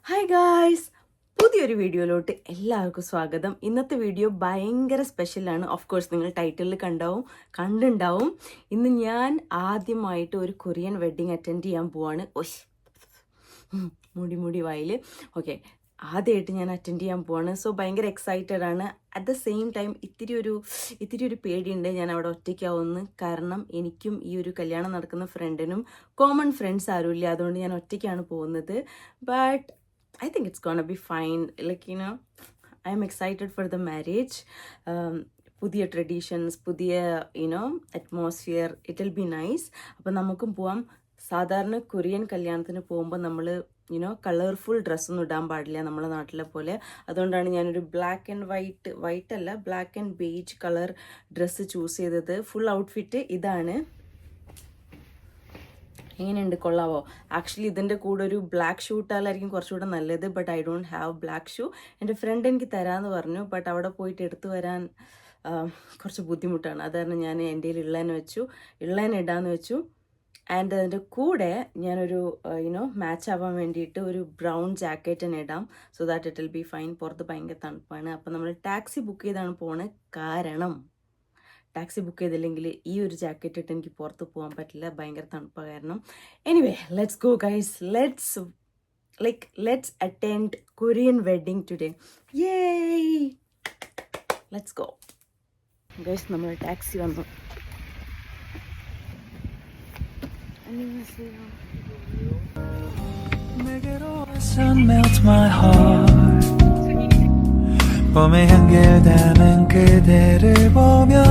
Hi guys, പുതിയൊരു വീഡിയോയിലോട്ട് എല്ലാവർക്കും സ്വാഗതം. ഇന്നത്തെ വീഡിയോ ഭയങ്കര സ്പെഷ്യലാണ്. ഓഫ് കോഴ്സ് നിങ്ങൾ ടൈറ്റിലിൽ കണ്ടുണ്ടാവും. ഇന്ന് ഞാൻ ആദ്യമായിട്ട് ഒരു കൊറിയൻ വെഡ്ഡിങ് അറ്റൻഡ് ചെയ്യാൻ പോവാണ്. മുടി വായില്. ഓക്കെ, ആദ്യമായിട്ട് ഞാൻ അറ്റൻഡ് ചെയ്യാൻ പോവാണ്. സോ ഭയങ്കര എക്സൈറ്റഡ് ആണ്. അറ്റ് ദ സെയിം ടൈം ഇത്തിരി ഒരു പേടിയുണ്ട് ഞാൻ അവിടെ ഒറ്റയ്ക്കാവുമെന്ന്. കാരണം എനിക്കും ഈ ഒരു കല്യാണം നടക്കുന്ന ഫ്രണ്ടിനും കോമൺ ഫ്രണ്ട്സ് ആരുമില്ല. അതുകൊണ്ട് ഞാൻ ഒറ്റയ്ക്കാണ് പോകുന്നത്. But I think it's gonna be fine. Like, I'm excited for the marriage. പുതിയ ട്രഡീഷൻസ്, പുതിയ atmosphere, it will be nice. അപ്പം നമുക്കും പോവാം. സാധാരണ കൊറിയൻ കല്യാണത്തിന് പോകുമ്പോൾ നമ്മൾ കളർഫുൾ ഡ്രസ്സൊന്നും ഇടാൻ പാടില്ല നമ്മളെ നാട്ടിലെ പോലെ. അതുകൊണ്ടാണ് ഞാനൊരു ബ്ലാക്ക് ആൻഡ് വൈറ്റ് അല്ല, black and beige colour dress choose ചെയ്തത്. ഫുൾ ഔട്ട്ഫിറ്റ് ഇതാണ്. എങ്ങനെയുണ്ട്, കൊള്ളാവോ? ആക്ച്വലി ഇതിൻ്റെ കൂടെ ഒരു ബ്ലാക്ക് ഷൂ ഇട്ടാലായിരിക്കും കുറച്ചുകൂടെ നല്ലത്. But I don't have black shoe. എൻ്റെ ഫ്രണ്ട് എനിക്ക് തരാമെന്ന് പറഞ്ഞു. ബട്ട് അവിടെ പോയിട്ട് എടുത്തു വരാൻ കുറച്ച് ബുദ്ധിമുട്ടാണ്. അത് കാരണം ഞാൻ എൻ്റെ ഉള്ളതിനെ ഇടാന്ന് വെച്ചു. ആൻഡ് അതിൻ്റെ കൂടെ ഞാനൊരു മാച്ച് ആവാൻ വേണ്ടിയിട്ട് ഒരു ബ്രൗൺ ജാക്കറ്റ് തന്നെ ഇടാം. So that it will be fine. പുറത്ത് ഭയങ്കര തണുപ്പാണ്. അപ്പം നമ്മൾ ടാക്സി ബുക്ക് ചെയ്താണ് പോണത്. കാരണം ടാക്സി ബുക്ക് ചെയ്തില്ലെങ്കിൽ ഈ ഒരു ജാക്കറ്റ് ഇട്ട് എനിക്ക് പുറത്ത് പോകാൻ പറ്റില്ല, ഭയങ്കര തണുപ്പ കാരണം. Anyway, let's go guys. Let's attend Korean wedding today. Yay, let's go guys. നമ്മൾ ടാക്സി വന്നു. 봄의 향기를 담은 그대를 보며.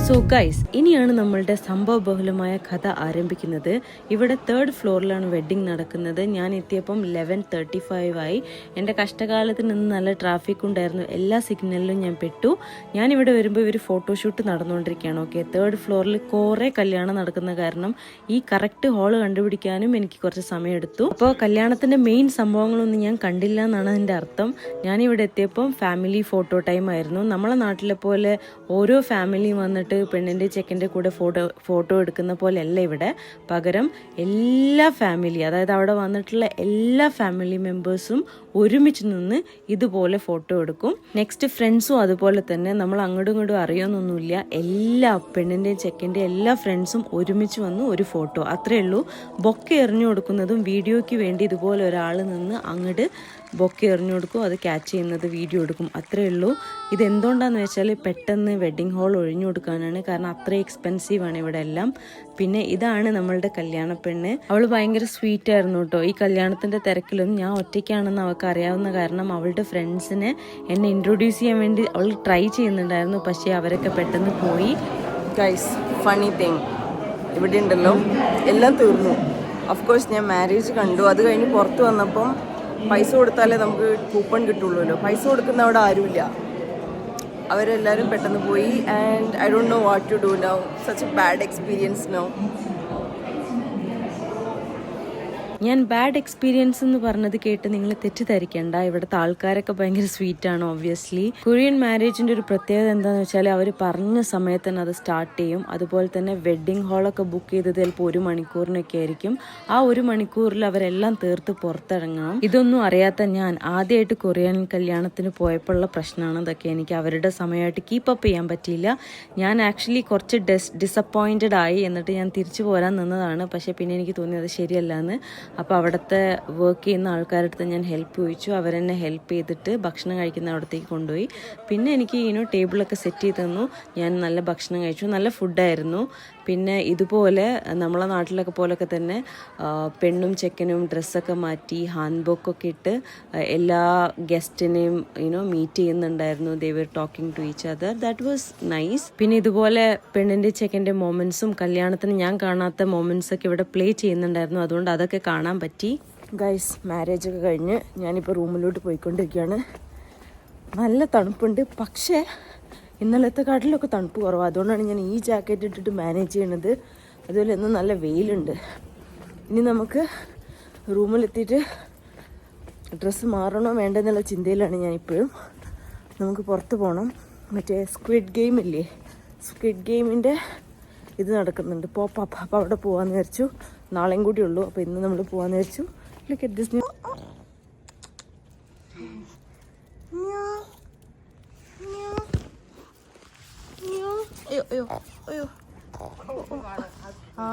സോ ഗൈസ്, ഇനിയാണ് നമ്മളുടെ സംഭവബഹുലമായ കഥ ആരംഭിക്കുന്നത്. ഇവിടെ 3rd ഫ്ലോറിലാണ് വെഡ്ഡിങ് നടക്കുന്നത്. ഞാൻ എത്തിയപ്പം 11:35 ആയി. എൻ്റെ കഷ്ടകാലത്തിന് നിന്ന് നല്ല ട്രാഫിക് ഉണ്ടായിരുന്നു. എല്ലാ സിഗ്നലിലും ഞാൻ പെട്ടു. ഞാനിവിടെ വരുമ്പോൾ ഇവർ ഫോട്ടോഷൂട്ട് നടന്നുകൊണ്ടിരിക്കുകയാണ്. ഓക്കെ, 3rd ഫ്ലോറിൽ കുറേ കല്യാണം നടക്കുന്ന കാരണം ഈ കറക്റ്റ് ഹാള് കണ്ടുപിടിക്കാനും എനിക്ക് കുറച്ച് സമയമെടുത്തു. അപ്പോൾ കല്യാണത്തിൻ്റെ മെയിൻ സംഭവങ്ങളൊന്നും ഞാൻ കണ്ടില്ല എന്നാണ് അതിൻ്റെ അർത്ഥം. ഞാനിവിടെ എത്തിയപ്പം ഫാമിലി ഫോട്ടോ ടൈം ആയിരുന്നു. നമ്മളെ നാട്ടിലെ പോലെ ഓരോ ഫാമിലിയും വന്നിട്ട് പെണ്ണിൻ്റെ ചെക്കൻ്റെ കൂടെ ഫോട്ടോ എടുക്കുന്ന പോലെ അല്ല ഇവിടെ. പകരം എല്ലാ ഫാമിലി, അതായത് അവിടെ വന്നിട്ടുള്ള എല്ലാ ഫാമിലി മെമ്പേഴ്സും ഒരുമിച്ച് നിന്ന് ഇതുപോലെ ഫോട്ടോ എടുക്കും. നെക്സ്റ്റ് ഫ്രണ്ട്സും അതുപോലെ തന്നെ. നമ്മൾ അങ്ങോട്ടും ഇങ്ങോട്ടും അറിയാമെന്നൊന്നുമില്ല. എല്ലാ പെണ്ണിൻ്റെയും ചെക്കൻ്റെയും എല്ലാ ഫ്രണ്ട്സും ഒരുമിച്ച് വന്ന് ഒരു ഫോട്ടോ, അത്രയേ ഉള്ളൂ. ബൊക്കെ എറിഞ്ഞു കൊടുക്കുന്നതും വീഡിയോയ്ക്ക് വേണ്ടി ഇതുപോലെ ഒരാൾ നിന്ന് അങ്ങോട്ട് ബൊക്കെ എറിഞ്ഞു കൊടുക്കും, അത് ക്യാച്ച് ചെയ്യുന്നത് വീഡിയോ എടുക്കും, അത്രയേ ഉള്ളൂ. ഇതെന്തുകൊണ്ടാന്ന് വെച്ചാൽ പെട്ടെന്ന് വെഡ്ഡിങ് ഹാൾ ഒഴിഞ്ഞു കൊടുക്കാനാണ്. കാരണം അത്രയും എക്സ്പെൻസീവാണ് ഇവിടെ എല്ലാം. പിന്നെ ഇതാണ് നമ്മളുടെ കല്യാണ പെണ്ണ്. അവൾ ഭയങ്കര സ്വീറ്റ് ആയിരുന്നു കേട്ടോ. ഈ കല്യാണത്തിൻ്റെ തിരക്കിലും ഞാൻ ഒറ്റയ്ക്കാണെന്ന് അവൾക്ക് അറിയാവുന്ന കാരണം അവളുടെ ഫ്രണ്ട്സിനെ എന്നെ ഇൻട്രൊഡ്യൂസ് ചെയ്യാൻ വേണ്ടി അവൾ ട്രൈ ചെയ്യുന്നുണ്ടായിരുന്നു. പക്ഷേ അവരൊക്കെ പെട്ടെന്ന് പോയി. ഗൈസ്, ഫണി തിങ് ഇവിടെ ഉണ്ടല്ലോ, എല്ലാം തീർന്നു. ഓഫ്കോഴ്സ് ഞാൻ മാരേജ് കണ്ടു. അത് കഴിഞ്ഞ് പുറത്ത് വന്നപ്പം പൈസ കൊടുത്താലേ നമുക്ക് കൂപ്പൺ കിട്ടുള്ളൂല്ലോ. പൈസ കൊടുക്കുന്ന അവിടെ ആരുമില്ല. അവരെല്ലാവരും പെട്ടെന്ന് പോയി. And I don't know what to do now. Such a bad experience now. ഞാൻ ബാഡ് എക്സ്പീരിയൻസ് എന്ന് പറഞ്ഞത് കേട്ട് നിങ്ങൾ തെറ്റിദ്ധരിക്കേണ്ട. ഇവിടുത്തെ ആൾക്കാരൊക്കെ ഭയങ്കര സ്വീറ്റ് ആണ്. ഒബ്വിയസ്ലി കൊറിയൻ മാരേജിൻ്റെ ഒരു പ്രത്യേകത എന്താണെന്ന് വെച്ചാൽ അവർ പറഞ്ഞ സമയത്ത് തന്നെ അത് സ്റ്റാർട്ട് ചെയ്യും. അതുപോലെ തന്നെ വെഡ്ഡിങ് ഹാളൊക്കെ ബുക്ക് ചെയ്തത് ചിലപ്പോൾ 1 മണിക്കൂറിനൊക്കെ ആയിരിക്കും. ആ 1 മണിക്കൂറിൽ അവരെല്ലാം തീർത്ത് പുറത്തിറങ്ങണം. ഇതൊന്നും അറിയാത്ത ഞാൻ ആദ്യമായിട്ട് കൊറിയൻ കല്യാണത്തിന് പോയപ്പോഴുള്ള പ്രശ്നമാണ് ഇതൊക്കെ. എനിക്ക് അവരുടെ സമയമായിട്ട് കീപ്പപ്പ് ചെയ്യാൻ പറ്റിയില്ല. ഞാൻ ആക്ച്വലി കുറച്ച് ഡിസപ്പോയിൻറ്റഡ് ആയി. എന്നിട്ട് ഞാൻ തിരിച്ചു പോരാൻ നിന്നതാണ്. പക്ഷേ പിന്നെ എനിക്ക് തോന്നി അത് ശരിയല്ല എന്ന്. അപ്പോൾ അവിടുത്തെ വർക്ക് ചെയ്യുന്ന ആൾക്കാരുടെ അടുത്ത് ഞാൻ ഹെൽപ്പ് ചോദിച്ചു. അവരെന്നെ ഹെൽപ്പ് ചെയ്തിട്ട് ഭക്ഷണം കഴിക്കുന്ന അവിടത്തേക്ക് കൊണ്ടുപോയി. പിന്നെ എനിക്ക് ടേബിളൊക്കെ സെറ്റ് ചെയ്ത് തന്നു. ഞാൻ നല്ല ഭക്ഷണം കഴിച്ചു. നല്ല ഫുഡായിരുന്നു. പിന്നെ ഇതുപോലെ നമ്മളെ നാട്ടിലൊക്കെ പോലൊക്കെ തന്നെ പെണ്ണും ചെക്കനും ഡ്രസ്സൊക്കെ മാറ്റി ഹാൻഡ് ബുക്കൊക്കെ ഇട്ട് എല്ലാ ഗസ്റ്റിനെയും മീറ്റ് ചെയ്യുന്നുണ്ടായിരുന്നു. They were talking to each other. That was nice. പിന്നെ ഇതുപോലെ പെണ്ണിൻ്റെ ചെക്കൻ്റെ മൊമെൻറ്റ്സും കല്യാണത്തിന് ഞാൻ കാണാത്ത മൊമെൻറ്റ്സൊക്കെ ഇവിടെ പ്ലേ ചെയ്യുന്നുണ്ടായിരുന്നു. അതുകൊണ്ട് അതൊക്കെ കാണാൻ പറ്റി. ഗൈസ്, മാരേജൊക്കെ കഴിഞ്ഞ് ഞാനിപ്പോൾ റൂമിലോട്ട് പോയിക്കൊണ്ടിരിക്കുകയാണ്. നല്ല തണുപ്പുണ്ട്. പക്ഷേ ഇന്നലത്തെ കാട്ടിലൊക്കെ തണുപ്പ് കുറവാണ്. അതുകൊണ്ടാണ് ഞാൻ ഈ ജാക്കറ്റ് ഇട്ടിട്ട് മാനേജ് ചെയ്യണത്. അതുപോലെ ഇന്ന് നല്ല വെയിലുണ്ട്. ഇനി നമുക്ക് റൂമിലെത്തിയിട്ട് ഡ്രസ്സ് മാറണോ വേണ്ടെന്നുള്ള ചിന്തയിലാണ് ഞാനിപ്പോഴും. നമുക്ക് പുറത്ത് പോകണം. മറ്റേ സ്ക്വിഡ് ഗെയിം ഇല്ലേ, സ്ക്വിഡ് ഗെയിമിൻ്റെ ഇത് നടക്കുന്നുണ്ട്, പോപ്പ്. അപ്പോൾ അവിടെ പോകാമെന്ന് വിചാരിച്ചു. നാളെയും കൂടി ഉള്ളൂ. അപ്പോൾ ഇന്ന് നമ്മൾ പോകാമെന്ന് വിചാരിച്ചു. ലുക്ക് അറ്റ് ദിസ് ന്യൂ അയ്യോ അയ്യോ അയ്യോ ആ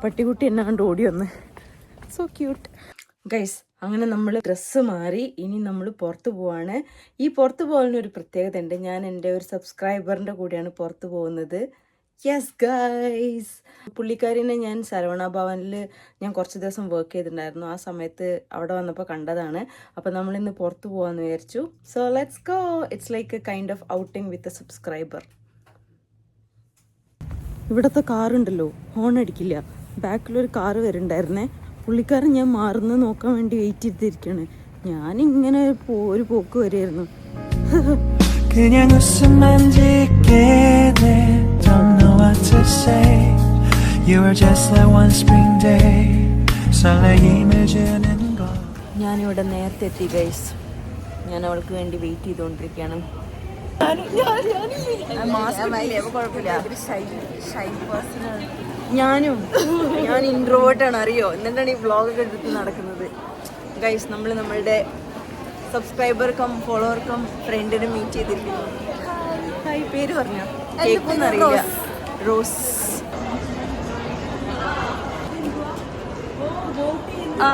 പട്ടിക്കുട്ടി എന്നെ കണ്ട് ഓടി വന്ന്. So cute. ഗൈസ്, അങ്ങനെ നമ്മൾ ഡ്രസ്സ് മാറി ഇനി നമ്മൾ പുറത്ത് പോവാണ്. ഈ പുറത്ത് പോകാനൊരു പ്രത്യേകത ഉണ്ട്. ഞാൻ എൻ്റെ ഒരു സബ്സ്ക്രൈബറിൻ്റെ കൂടെയാണ് പുറത്ത് പോകുന്നത്. യെസ് ഗൈസ്, പുള്ളിക്കാരിനെ ഞാൻ സരവണ ഭവനിൽ ഞാൻ കുറച്ച് ദിവസം വർക്ക് ചെയ്തിട്ടുണ്ടായിരുന്നു. ആ സമയത്ത് അവിടെ വന്നപ്പോൾ കണ്ടതാണ്. അപ്പോൾ നമ്മളിന്ന് പുറത്ത് പോകാമെന്ന് വിചാരിച്ചു. So let's go. It's like A kind of outing with a subscriber. ഇവിടുത്തെ കാറുണ്ടല്ലോ, ഹോൺ അടിക്കില്ല. ബാക്കിലൊരു കാറ് വരുന്നുണ്ടായിരുന്നേ. പുള്ളിക്കാരൻ ഞാൻ മാറുന്നത് നോക്കാൻ വേണ്ടി വെയിറ്റ് ചെയ്തിരിക്കുകയാണ്. ഞാനിങ്ങനെ ഒരു പോക്ക് വരുമായിരുന്നു. ഞാനിവിടെ നേരത്തെ എത്തി ഗൈസ്. ഞാൻ അവൾക്ക് വേണ്ടി വെയിറ്റ് ചെയ്തുകൊണ്ടിരിക്കുകയാണ്. ഞാൻ ഇൻട്രോവേർട്ടാണ് അറിയോ, എന്നിട്ടാണ് ഈ വ്ളോഗൊക്കെ എടുത്ത് നടക്കുന്നത്. ഗൈസ്, നമ്മൾ നമ്മളുടെ സബ്സ്ക്രൈബർക്കും ഫോളോവർക്കും ഫ്രണ്ടിനെ മീറ്റ് ചെയ്തിരിക്കുന്നു. ഹായ്, പേര് പറഞ്ഞോ? കേൾക്കുമെന്ന് അറിയില്ല. റോസ്. ആ,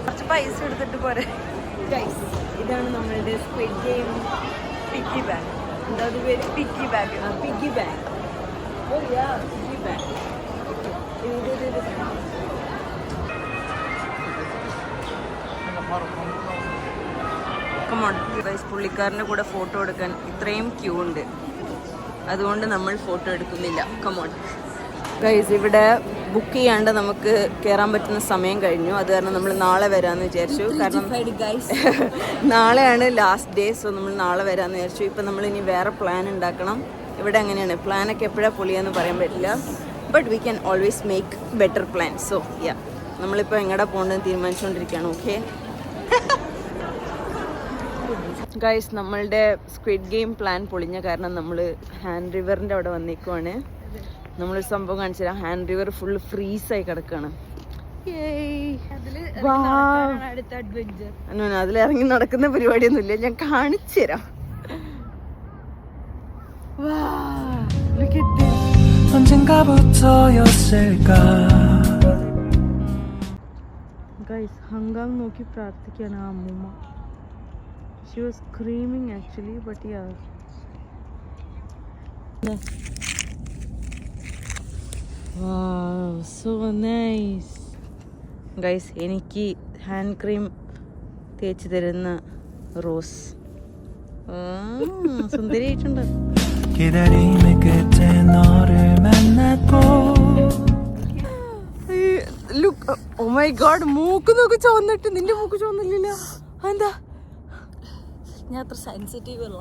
കുറച്ച് പൈസ എടുത്തിട്ട് പോരെ. ഗൈസ്, ഇതാണ് നമ്മളുടെ സ്ക്വിഡ് ഗെയിം പിഗ്ഗി ബാഗ്. എന്താ പേര്? Piggy bag. Piggy bag. Oh yeah, piggy bag. Come on guys, പുള്ളിക്കാരൻ്റെ കൂടെ ഫോട്ടോ എടുക്കാൻ ഇത്രയും ക്യൂ ഉണ്ട്. അതുകൊണ്ട് നമ്മൾ ഫോട്ടോ എടുക്കുന്നില്ല. കമോൺ ഗൈസ്, ഇവിടെ ബുക്ക് ചെയ്യാണ്ട് നമുക്ക് കയറാൻ പറ്റുന്ന സമയം കഴിഞ്ഞു. അത് കാരണം നമ്മൾ നാളെ വരാമെന്ന് വിചാരിച്ചു. കാരണം നാളെയാണ് ലാസ്റ്റ് ഡേ. സോ നമ്മൾ നാളെ വരാമെന്ന് വിചാരിച്ചു. ഇപ്പം നമ്മളിനി വേറെ പ്ലാൻ ഉണ്ടാക്കണം. ഇവിടെ അങ്ങനെയാണ്, പ്ലാനൊക്കെ എപ്പോഴാണ് പൊളിയാന്ന് പറയാൻ പറ്റില്ല. But we can always make better plan. So yeah, നമ്മളിപ്പോൾ എങ്ങടെ പോകേണ്ടതെന്ന് തീരുമാനിച്ചുകൊണ്ടിരിക്കുകയാണ്. ഓക്കെ ഗൈസ്, നമ്മളുടെ സ്ക്വിഡ് ഗെയിം പ്ലാൻ പൊളിഞ്ഞ കാരണം നമ്മൾ ഹാൻഡ് റിവറിൻ്റെ അവിടെ വന്നേക്കുവാണ്. നമ്മളൊരു സംഭവം കാണിച്ചു തരാം. ഹാൻഡ് റിവർ ഫുള്ള് ഫ്രീസായി കിടക്കുകയാണ്. അതിലിറങ്ങി നടക്കുന്ന പരിപാടിയൊന്നുമില്ല, ഞാൻ കാണിച്ചു തരാം. ഗൈസ്, ഹങ്കാങ് നോക്കി പ്രാർത്ഥിക്കാണ് ആ അമ്മൂമ്മ. She was screaming actually, but yeah. Wow, so nice. Guys, എനിക്ക് ഹാൻഡ് ക്രീം തേച്ച് തരുന്ന റോസ് സുന്ദരിയായിട്ടുണ്ട്. ലുക്ക്, ഓ മൈ ഗോഡ്, മൂക്ക് നോക്ക് ചുവന്നിട്ട്. നിന്റെ മൂക്ക് ചുവന്നില്ല. എന്താ? ഞാൻ അത്ര സെൻസിറ്റീവ് അല്ല,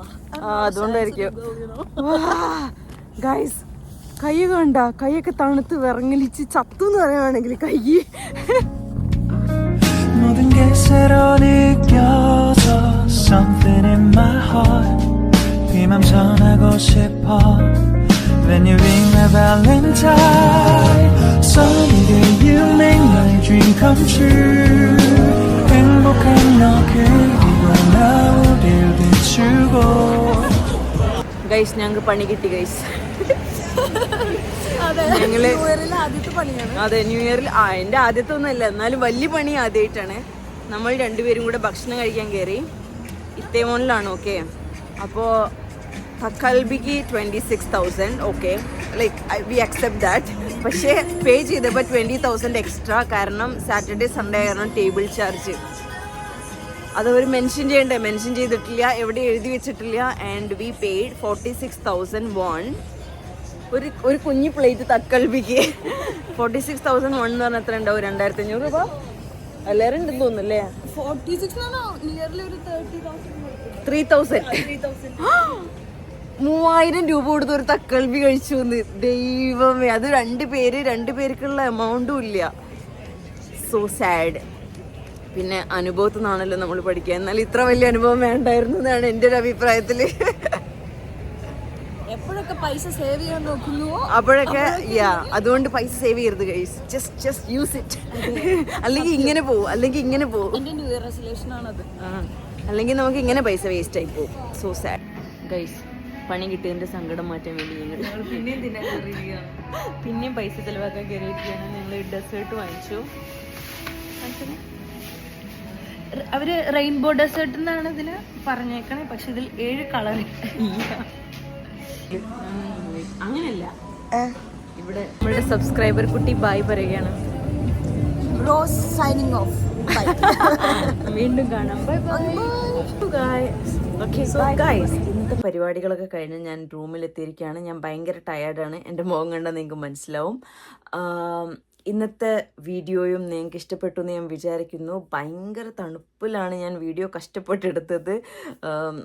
അതുകൊണ്ടായിരിക്കും. ഗൈസ്, കൈ കണ്ട, കൈയൊക്കെ തണുത്ത് വിറങ്ങലിച്ച് ചത്തു എന്ന് പറയുവാണെങ്കിൽ കൈ. When you ring my Valentine, sunny day you make my dream come true. 행복한 너 그리고 나 우릴 비추고. Guys, ഞങ്ങൾക്ക് പണി കിട്ടി ഗൈസ്. ഞങ്ങള് അതെ, ന്യൂ ഇയറിൽ എൻ്റെ ആദ്യത്തെ ഒന്നുമല്ല, എന്നാലും വലിയ പണി ആദ്യമായിട്ടാണ്. നമ്മൾ രണ്ടുപേരും കൂടെ ഭക്ഷണം കഴിക്കാൻ കയറി. ഇത്തേമോനിലാണ്. ഓക്കെ, അപ്പോൾ തക്കൽബിക്ക് 26,000. Okay, like we accept that. പക്ഷേ പേ ചെയ്തപ്പോൾ 20,000 എക്സ്ട്രാ. കാരണം സാറ്റർഡേ സൺഡേ കാരണം ടേബിൾ ചാർജ് അതവർ മെൻഷൻ ചെയ്യണ്ടേ, മെൻഷൻ ചെയ്തിട്ടില്ല, എവിടെ എഴുതി വെച്ചിട്ടില്ല. And we paid 46,000 won. ഒരു കുഞ്ഞി പ്ലേറ്റ് തക്കൽബിക്ക് 46,000 won എന്ന് പറഞ്ഞാൽ എത്ര ഉണ്ടാവും? 2,500 രൂപ എല്ലാവരും ഉണ്ടെന്ന് തോന്നുന്നല്ലേ? 3,000 3,000 രൂപ കൊടുത്ത് ഒരു തക്കൽബി കഴിച്ചു എന്ന്. ദൈവമേ, അത് രണ്ട് പേർക്കുള്ള എമൗണ്ടും ഇല്ല. So sad. പിന്നെ അനുഭവത്തിൽ നിന്നാണല്ലോ നമ്മൾ പഠിക്കുക. എന്നാൽ ഇത്ര വലിയ അനുഭവം വേണ്ടായിരുന്നു എന്നാണ് എൻ്റെ ഒരു അഭിപ്രായത്തിൽ. എപ്പോഴൊക്കെ പൈസ സേവ് ചെയ്യാൻ നോക്കുന്നുവോ അപ്പോഴൊക്കെ അതുകൊണ്ട് പൈസ സേവ് ചെയ്യരുത് ഗൈസ്. Just use it. അല്ലെങ്കിൽ ഇങ്ങനെ പോവും, അല്ലെങ്കിൽ ഇങ്ങനെ പോവും. എന്റെ ന്യൂ ഇയർ റെസൊല്യൂഷൻ ആണത്. അല്ലെങ്കിൽ നമുക്ക് ഇങ്ങനെ പൈസ വേസ്റ്റ് ആയി പോകും. So sad guys. പണി കിട്ടിയതിന്റെ സങ്കടം മാറ്റാൻ വേണ്ടി പിന്നെയും പൈസ ചെലവാക്കാൻ കയറിയിരിക്കുകയാണ്. ഞങ്ങൾ ഡെസേർട്ട് വാങ്ങിച്ചു. അവര് റെയിൻബോ ഡെസേർട്ട് എന്നാണ് ഇതിന് പറഞ്ഞേക്കണേ, പക്ഷെ ഇതിൽ 7 കളർ അങ്ങനെയല്ല. ഇവിടെ നമ്മളുടെ സബ്സ്ക്രൈബർ കുട്ടി ബായ് പറയുകയാണ്. Rose signing off. വീണ്ടും കാണാം. Bye bye guys. Okay so guys, ഇന്നത്തെ പരിപാടികളൊക്കെ കഴിഞ്ഞ് ഞാൻ റൂമിലെത്തിയിരിക്കുകയാണ്. ഞാൻ ഭയങ്കര ടയേർഡാണ്. എൻ്റെ മുഖം കണ്ടാൽ നിങ്ങൾക്ക് മനസ്സിലാവും. ഇന്നത്തെ വീഡിയോയും നിങ്ങൾക്ക് ഇഷ്ടപ്പെട്ടു എന്ന് ഞാൻ വിചാരിക്കുന്നു. ഭയങ്കര തണുപ്പിലാണ് ഞാൻ വീഡിയോ കഷ്ടപ്പെട്ടെടുത്തത്.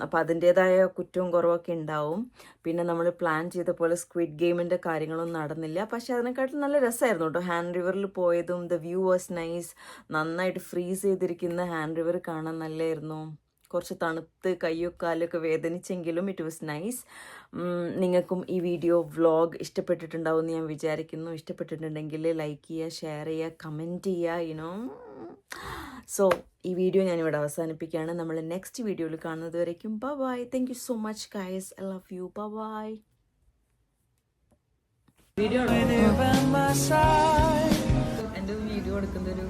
അപ്പോൾ അതിൻ്റേതായ കുറ്റവും കുറവൊക്കെ ഉണ്ടാവും. പിന്നെ നമ്മൾ പ്ലാൻ ചെയ്ത പോലെ സ്ക്വിഡ് ഗെയിമിൻ്റെ കാര്യങ്ങളൊന്നും നടന്നില്ല. പക്ഷേ അതിനെക്കാട്ടിലും നല്ല രസമായിരുന്നു കേട്ടോ. ഹാൻഡ് റിവറിൽ പോയതും ദ വ്യൂ വാസ് നൈസ്. നന്നായിട്ട് ഫ്രീസ് ചെയ്തിരിക്കുന്ന ഹാൻഡ് റിവർ കാണാൻ നല്ലതായിരുന്നു. കുറച്ച് തണുത്ത് കയ്യോ കാലൊക്കെ വേദനിച്ചെങ്കിലും ഇറ്റ് വാസ് നൈസ്. നിങ്ങൾക്കും ഈ വീഡിയോ വ്ളോഗ് ഇഷ്ടപ്പെട്ടിട്ടുണ്ടാവും എന്ന് ഞാൻ വിചാരിക്കുന്നു. ഇഷ്ടപ്പെട്ടിട്ടുണ്ടെങ്കിൽ ലൈക്ക് ചെയ്യുക, ഷെയർ ചെയ്യുക, കമൻറ്റ് ചെയ്യുക. സോ ഈ വീഡിയോ ഞാനിവിടെ അവസാനിപ്പിക്കുകയാണ്. നമ്മൾ നെക്സ്റ്റ് വീഡിയോയിൽ കാണുന്നത് വരയ്ക്കും bye. Thank you so much guys. I love you. Bye. എൻ്റെ വീഡിയോ എടുക്കുന്നൊരു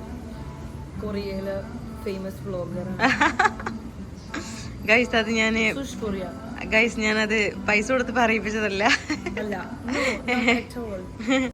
കൊറിയയിലെ ഫേമസ് വ്ളോഗറാണ് ഗൈസ്. അത് ഞാനത് പൈസ കൊടുത്ത് പറയിപ്പിച്ചതല്ല.